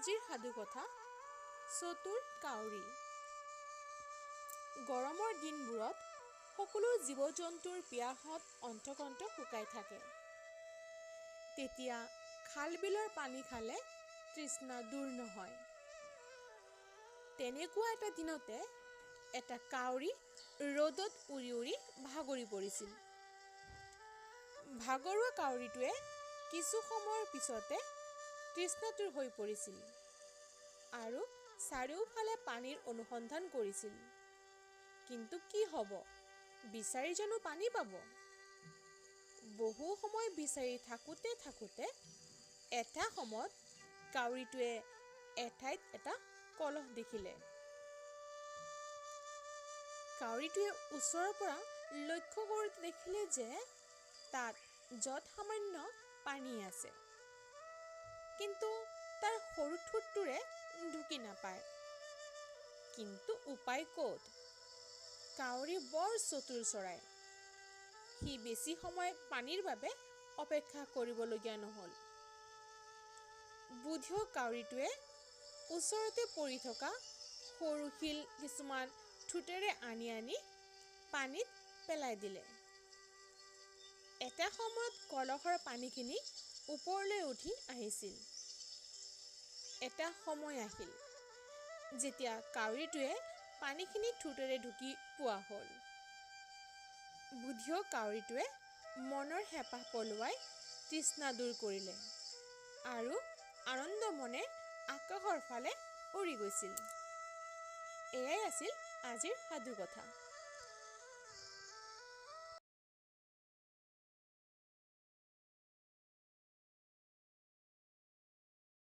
আজিৰ সাধু কথা চতুৰ কাউৰী। গৰমৰ দিনবোৰত সকলো জীৱ-জন্তুৰ পিয়াহত অন্তকণ্ঠ শুকাই থাকে। তেতিয়া খাল-বিলৰ পানী খালে তৃষ্ণা দূৰ নহয়। তেনেকুৱা এটা দিনতে এটা কাউৰী ৰ'দত উৰি উৰি ভাগৰি পৰিছিল। ভাগৰুৱা কাউৰীটোৱে কিছু সময়ৰ পিছতে তৃষ্ণাতুৰ হৈ পৰিছিল আৰু চাৰিওফালে পানীৰ অনুসন্ধান কৰিছিল। কিন্তু কি হ'ব? বিচাৰি জানো পানী পাব? বহু সময় বিচাৰি থাকোঁতে এটা সময়ত কাউৰীটোৱে এঠাইত এটা কলহ দেখিলে। কাউৰীটোৱে ওচৰৰ পৰা লক্ষ্য কৰোঁতে দেখিলে যে তাত য'ত সামান্য পানী আছে, কিন্তু তাৰ সৰু ঠোঁটটোৰে ঢুকি নাপায়। কিন্তু উপায় ক'ত? কাউৰী বৰ চতুৰ চৰাই। সি বেছি সময় পানীৰ বাবে অপেক্ষা কৰিবলগীয়া নহ'ল। বুদ্ধিয়ক কাউৰীটোৱে ওচৰতে পৰি থকা সৰু শিল কিছুমান ঠোঁটেৰে আনি পানীত পেলাই দিলে। এটা সময়ত কলহৰ পানীখিনি ওপৰলৈ উঠি আহিছিল। এটা সময় আহিল যেতিয়া কাউৰীটোৱে পানীখিনি ঠোঁটেৰে ঢুকি পোৱা হ'ল। বুদ্ধিয়ক কাউৰীটোৱে মনৰ হেঁপাহ পলুৱাই তৃষ্ণা দূৰ কৰিলে আৰু আনন্দ মনে আকাশৰ ফালে উৰি গৈছিল। এয়াই আছিল আজিৰ সাধু কথা।